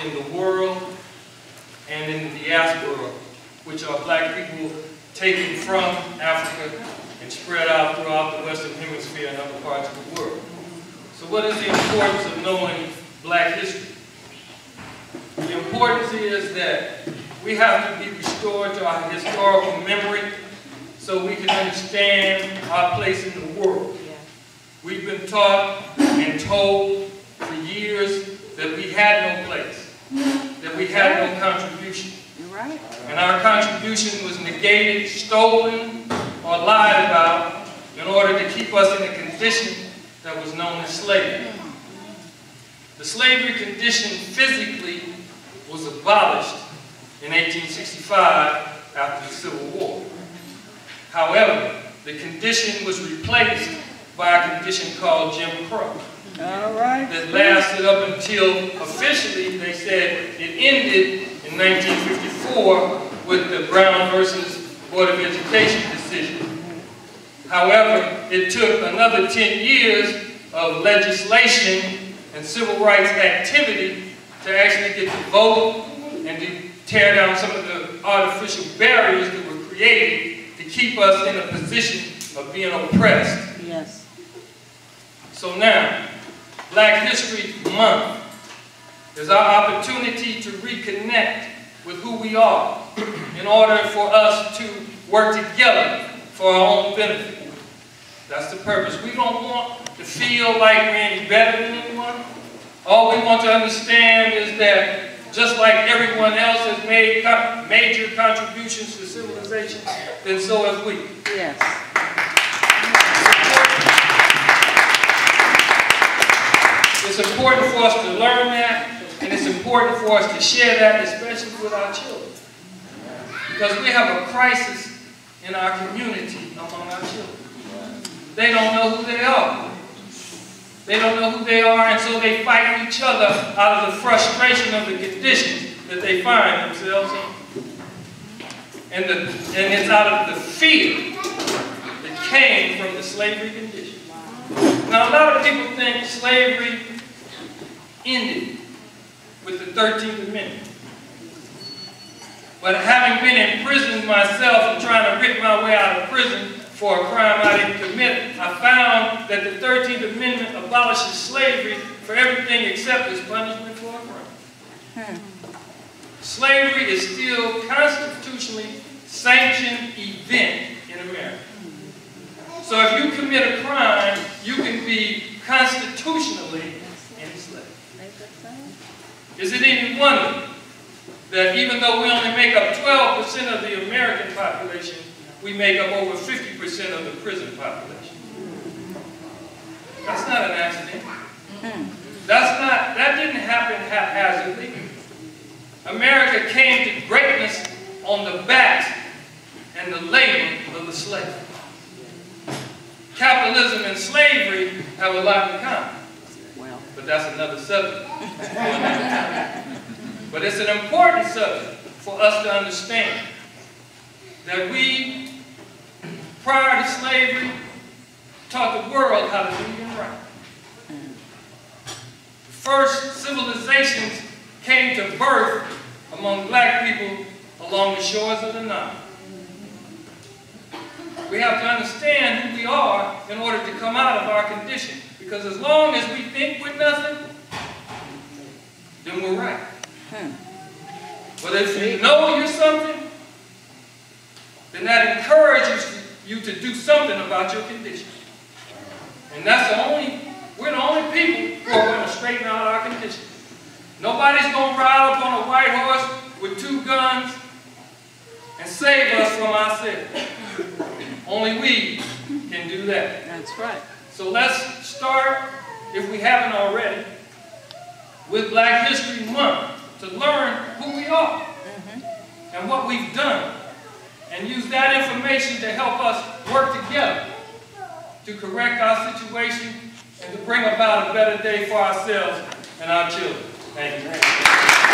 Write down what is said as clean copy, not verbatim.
in the world and in the diaspora, which are black people taken from Africa and spread out throughout the Western Hemisphere and other parts of the world. So what is the importance of knowing black history? The importance is that we have to be restored to our historical memory so we can understand our place in the world. We've been taught and told for years that we had no place, that we had no contribution. Right. And our contribution was negated, stolen, or lied about in order to keep us in a condition that was known as slavery. The slavery condition physically was abolished in 1865 after the Civil War. However, the condition was replaced by a condition called Jim Crow. All right. That lasted up until officially they said it ended in 1954 with the Brown versus Board of Education decision. However, it took another 10 years of legislation and civil rights activity to actually get the vote and to tear down some of the artificial barriers that were created to keep us in a position of being oppressed. Yes. So now, Black History Month is our opportunity to reconnect with who we are in order for us to work together for our own benefit. That's the purpose. We don't want to feel like we're any better than anyone. All we want to understand is that just like everyone else has made major contributions to civilization, then so have we. Yes. It's important for us to learn that, and it's important for us to share that, especially with our children. Because we have a crisis in our community among our children. They don't know who they are. They don't know who they are, and so they fight each other out of the frustration of the conditions that they find themselves in. And it's out of the fear that came from the slavery condition. Now, a lot of people think slavery ended with the 13th Amendment. But having been in prison myself and trying to rip my way out of prison for a crime I didn't commit, I found that the 13th Amendment abolishes slavery for everything except as punishment for a crime. Slavery is still a constitutionally sanctioned event in America. So if you commit a crime, you can be constitutionally enslaved. Is it any wonder that even though we only make up 12% of the American population, we make up over 50% of the prison population? That's not an accident. That didn't happen haphazardly. America came to greatness on the backs and the labor of the slave. Capitalism and slavery have a lot in common. But that's another subject. But it's an important subject for us to understand that we, prior to slavery, taught the world how to do and right. First civilizations came to birth among black people along the shores of the Nile. We have to understand who we are in order to come out of our condition. Because as long as we think we're nothing, then we're right. But if you know you're something, then that encourages you to do something about your condition. And we're the only people who are going to straighten out our condition. Nobody's going to ride up on a white horse with 2 guns and save us from ourselves. Only we can do that. That's right. So let's start, if we haven't already, with Black History Month to learn who we are and what we've done, and use that information to help us work together to correct our situation and to bring about a better day for ourselves and our children. Thank you.